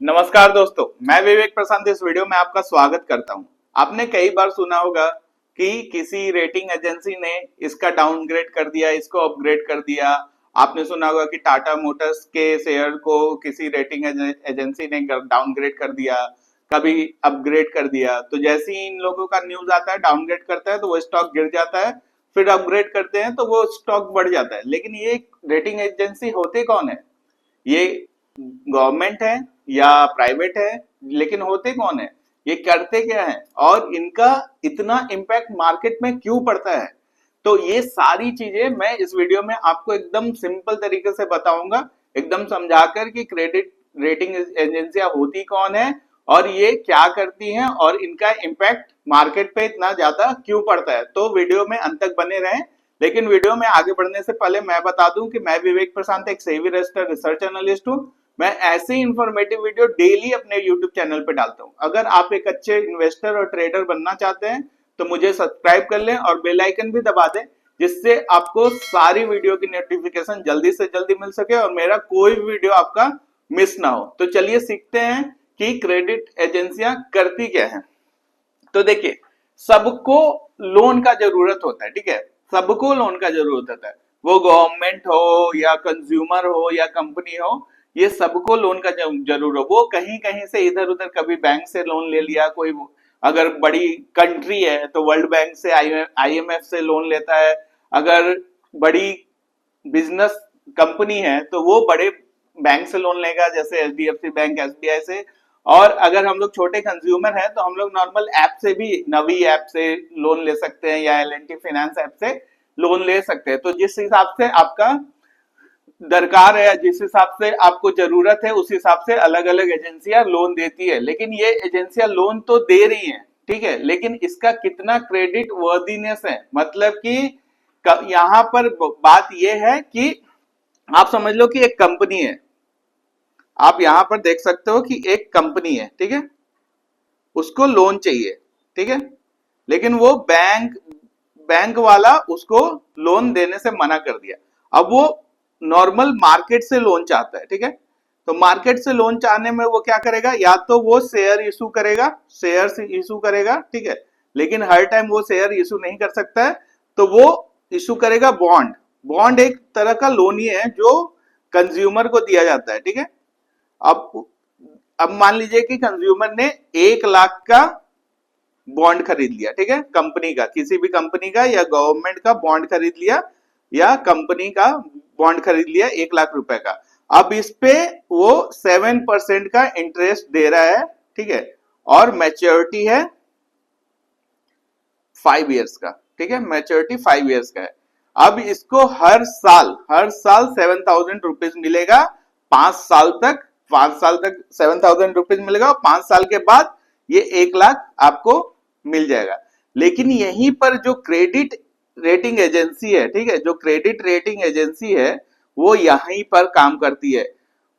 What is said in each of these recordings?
नमस्कार दोस्तों, मैं विवेक प्रशांत इस वीडियो में आपका स्वागत करता हूं। आपने कई बार सुना होगा कि किसी रेटिंग एजेंसी ने इसका डाउनग्रेड कर दिया, इसको अपग्रेड कर दिया। आपने सुना होगा कि टाटा मोटर्स के शेयर को किसी रेटिंग एजेंसी ने डाउनग्रेड कर दिया, कभी अपग्रेड कर दिया। तो जैसे ही इन लोगों का न्यूज आता है, डाउनग्रेड करता है तो वो स्टॉक गिर जाता है, फिर अपग्रेड करते हैं तो वो स्टॉक बढ़ जाता है। लेकिन ये रेटिंग एजेंसी होते कौन है? ये गवर्नमेंट है या प्राइवेट है? लेकिन होते कौन है, ये करते क्या है और इनका इतना इम्पैक्ट मार्केट में क्यों पड़ता है? तो ये सारी चीजें मैं इस वीडियो में आपको एकदम सिंपल तरीके से बताऊंगा, एकदम समझाकर कि क्रेडिट रेटिंग एजेंसियां होती कौन है और ये क्या करती हैं और इनका इम्पैक्ट मार्केट पे इतना ज्यादा क्यों पड़ता है। तो वीडियो में अंत तक बने रहें। लेकिन वीडियो में आगे बढ़ने से पहले मैं बता दूं कि मैं विवेक प्रशांत एक सेबी रजिस्टर्ड रिसर्च एनालिस्ट हूं। मैं ऐसे इंफॉर्मेटिव वीडियो डेली अपने यूट्यूब चैनल पे डालता हूं। अगर आप एक अच्छे इन्वेस्टर और ट्रेडर बनना चाहते हैं तो मुझे सब्सक्राइब कर लें और बेल आइकन भी दबा दें, जिससे आपको सारी वीडियो की नोटिफिकेशन जल्दी से जल्दी मिल सके और मेरा कोई भी वीडियो आपका मिस ना हो। तो चलिए सीखते हैं कि क्रेडिट एजेंसियां करती क्या है। तो देखिए, सबको लोन का जरूरत होता है, ठीक है, सबको लोन का जरूरत होता है। वो गवर्नमेंट हो या कंज्यूमर हो या कंपनी हो, ये सबको लोन का जरूर हो। वो कहीं कहीं से इधर उधर कभी बैंक से लोन ले लिया, कोई अगर बड़ी कंट्री है तो वर्ल्ड बैंक से, आईएमएफ से लोन लेता है। अगर बड़ी बिजनेस कंपनी है तो वो बड़े बैंक से लोन लेगा, जैसे एचडीएफसी बैंक, एसबीआई से। और अगर हम लोग छोटे कंज्यूमर हैं तो हम लोग नॉर्मल ऐप से भी, नवी ऐप से लोन ले सकते हैं या एल&टी फाइनेंस ऐप से लोन ले सकते हैं। तो जिस हिसाब से आपका दरकार है या जिस हिसाब से आपको जरूरत है, उस हिसाब से अलग अलग एजेंसियां लोन देती है। लेकिन ये एजेंसियां लोन तो दे रही हैं, ठीक है, लेकिन इसका कितना क्रेडिट वर्दीनेस है, मतलब कि यहाँ पर बात यह है कि आप समझ लो कि एक कंपनी है, आप यहां पर देख सकते हो कि एक कंपनी है, ठीक है, उसको लोन चाहिए, ठीक है, लेकिन वो बैंक वाला उसको लोन देने से मना कर दिया। अब वो नॉर्मल मार्केट से लोन चाहता है, ठीक है। तो मार्केट से लोन चाहने में वो क्या करेगा, या तो वो शेयर इशू करेगा, शेयर इशू करेगा, ठीक है, लेकिन हर टाइम वो शेयर इशू नहीं कर सकता है, तो वो इशू करेगा बॉन्ड। बॉन्ड एक तरह का लोन ही है जो कंज्यूमर को दिया जाता है, ठीक है। अब अब मान लीजिए कि कंज्यूमर ने 1 लाख का बॉन्ड खरीद लिया, ठीक है, कंपनी का, किसी भी कंपनी का या गवर्नमेंट का बॉन्ड खरीद लिया या कंपनी का बॉन्ड खरीद लिया 1 लाख रुपए का। अब इस पे वो 7% का इंटरेस्ट दे रहा है, ठीक है, और मैच्योरिटी है 5 ईयर्स का, ठीक है, मैच्योरिटी 5 ईयर्स का है। अब इसको हर साल 7,000 रुपीज मिलेगा, 5 साल तक, 5 साल तक 7,000 रुपीज मिलेगा और 5 साल के बाद ये 1 लाख आपको मिल जाएगा। लेकिन यहीं पर जो क्रेडिट रेटिंग एजेंसी है, ठीक है, जो क्रेडिट रेटिंग एजेंसी है वो यहीं पर काम करती है।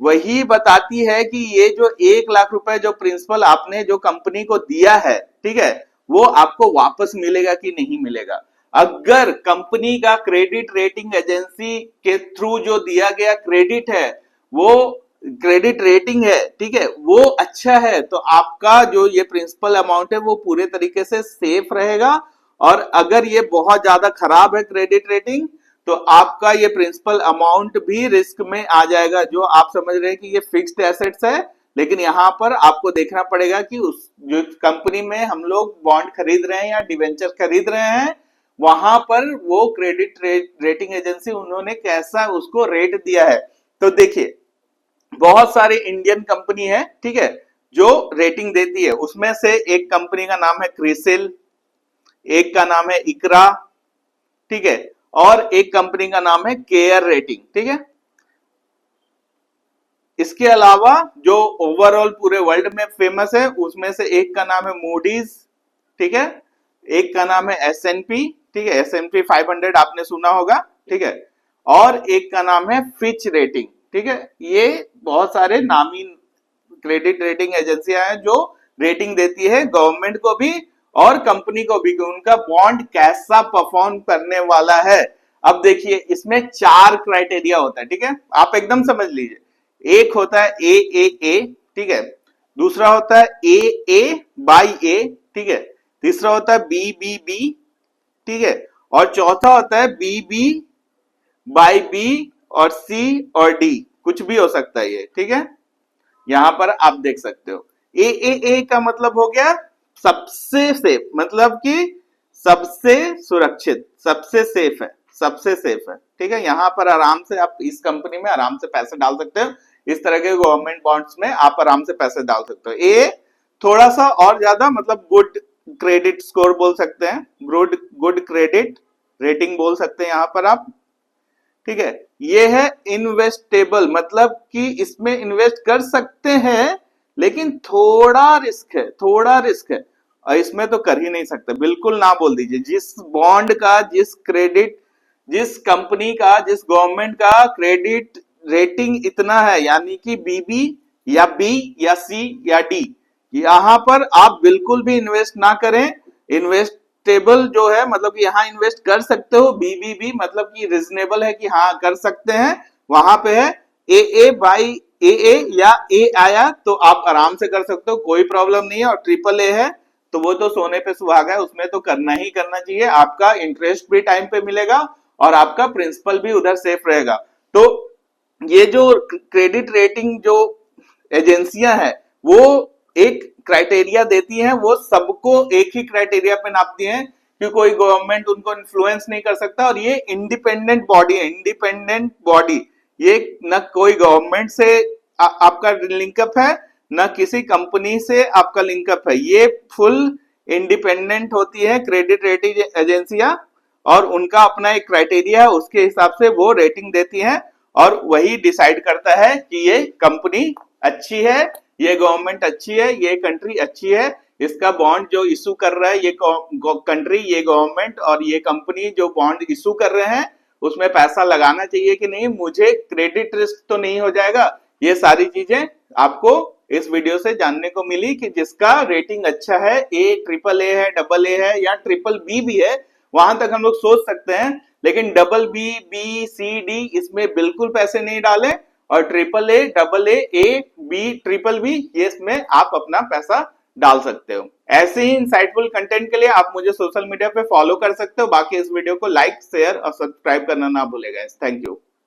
वही बताती है कि ये जो 1 लाख रुपए जो प्रिंसिपल आपने जो कंपनी को दिया है, ठीक है, वो आपको वापस मिलेगा कि नहीं मिलेगा। अगर कंपनी का क्रेडिट रेटिंग एजेंसी के थ्रू जो दिया गया क्रेडिट है, वो क्रेडिट रेटिंग है, ठीक है, वो अच्छा है, तो आपका जो ये प्रिंसिपल अमाउंट है वो पूरे तरीके से सेफ रहेगा। और अगर ये बहुत ज्यादा खराब है क्रेडिट रेटिंग, तो आपका ये प्रिंसिपल अमाउंट भी रिस्क में आ जाएगा। जो आप समझ रहे हैं कि ये फिक्स्ड एसेट्स है, लेकिन यहाँ पर आपको देखना पड़ेगा कि उस जो कंपनी में हम लोग बॉन्ड खरीद रहे हैं या डिवेंचर खरीद रहे हैं, वहां पर वो क्रेडिट रेटिंग एजेंसी उन्होंने कैसा उसको रेट दिया है। तो देखिए, बहुत सारे इंडियन कंपनी है, ठीक है, जो रेटिंग देती है। उसमें से एक कंपनी का नाम है क्रिसिल, एक का नाम है इकरा, ठीक है, और एक कंपनी का नाम है केयर रेटिंग, ठीक है। इसके अलावा जो ओवरऑल पूरे वर्ल्ड में फेमस है, उसमें से एक का नाम है मूडीज, ठीक है, एक का नाम है एसएनपी, ठीक है, एसएनपी 500 आपने सुना होगा, ठीक है, और एक का नाम है फिच रेटिंग, ठीक है। ये बहुत सारे नामी क्रेडिट रेटिंग एजेंसियां हैं जो रेटिंग देती है गवर्नमेंट को भी और कंपनी को भी कि उनका बॉन्ड कैसा परफॉर्म करने वाला है। अब देखिए, इसमें 4 क्राइटेरिया होता है, ठीक है, आप एकदम समझ लीजिए। एक होता है ए, ठीक है। दूसरा होता है ए बाई ए, ठीक है। तीसरा होता है बी, ठीक है। और चौथा होता है बी बाई बी और सी और डी, कुछ भी हो सकता है ये, ठीक है। यहां पर आप देख सकते हो ए का मतलब हो गया सबसे सेफ, मतलब कि सबसे सुरक्षित, सबसे सेफ है, सबसे सेफ है, ठीक है। यहां पर आराम से आप इस कंपनी में आराम से पैसे डाल सकते हो, इस तरह के गवर्नमेंट बॉन्ड्स में आप आराम से पैसे डाल सकते हो। ए थोड़ा सा और ज्यादा मतलब गुड क्रेडिट स्कोर बोल सकते हैं, गुड गुड क्रेडिट रेटिंग बोल सकते हैं यहां पर आप, ठीक है। ये है इन्वेस्टेबल, मतलब कि इसमें इन्वेस्ट कर सकते हैं लेकिन थोड़ा रिस्क है, थोड़ा रिस्क है, और इसमें तो कर ही नहीं सकते, बिल्कुल ना बोल दीजिए। जिस बॉन्ड का, जिस क्रेडिट, जिस कंपनी का, जिस गवर्नमेंट का क्रेडिट रेटिंग इतना है, यानी कि बीबी या बी या सी या डी, यहां पर आप बिल्कुल भी इन्वेस्ट ना करें। इन्वेस्टेबल जो है मतलब कि यहाँ इन्वेस्ट कर सकते हो, बीबीबी मतलब कि रिजनेबल है कि हाँ कर सकते हैं, वहां पे है। ए बाई ए या ए आया तो आप आराम से कर सकते हो, कोई प्रॉब्लम नहीं है। और ट्रिपल ए है तो वो तो सोने पे सुहागा है, उसमें तो करना ही करना चाहिए, आपका इंटरेस्ट भी टाइम पे मिलेगा और आपका प्रिंसिपल भी उधर सेफ रहेगा। तो ये जो क्रेडिट रेटिंग जो एजेंसियां हैं वो एक क्राइटेरिया देती हैं, वो सबको एक ही क्राइटेरिया पे नापती हैं कि कोई गवर्नमेंट उनको इन्फ्लुएंस नहीं कर सकता। और ये इंडिपेंडेंट बॉडी है, इंडिपेंडेंट बॉडी, ये न कोई गवर्नमेंट से आपका लिंकअप है, न किसी कंपनी से आपका लिंकअप है, ये फुल इंडिपेंडेंट होती है क्रेडिट रेटिंग एजेंसियां, और उनका अपना एक क्राइटेरिया है, उसके हिसाब से वो रेटिंग देती हैं और वही डिसाइड करता है कि ये कंपनी अच्छी है, ये गवर्नमेंट अच्छी है, ये कंट्री अच्छी है, इसका बॉन्ड जो इशू कर रहा है ये कंट्री, ये गवर्नमेंट और ये कंपनी जो बॉन्ड इशू कर रहे हैं उसमें पैसा लगाना चाहिए कि नहीं, मुझे क्रेडिट रिस्क तो नहीं हो जाएगा। ये सारी चीजें आपको इस वीडियो से जानने को मिली कि जिसका रेटिंग अच्छा है, ए ट्रिपल ए है, डबल ए है या ट्रिपल बी भी है, वहां तक हम लोग सोच सकते हैं। लेकिन double B, B C D इसमें बिल्कुल पैसे नहीं डालें, और triple A, double A B, triple B, ये इसमें आप अपना पैसा डाल सकते हो। ऐसे ही इंसाइटफुल कंटेंट के लिए आप मुझे सोशल मीडिया पे फॉलो कर सकते हो। बाकी इस वीडियो को लाइक, शेयर और सब्सक्राइब करना ना भूलेगा। Thank you.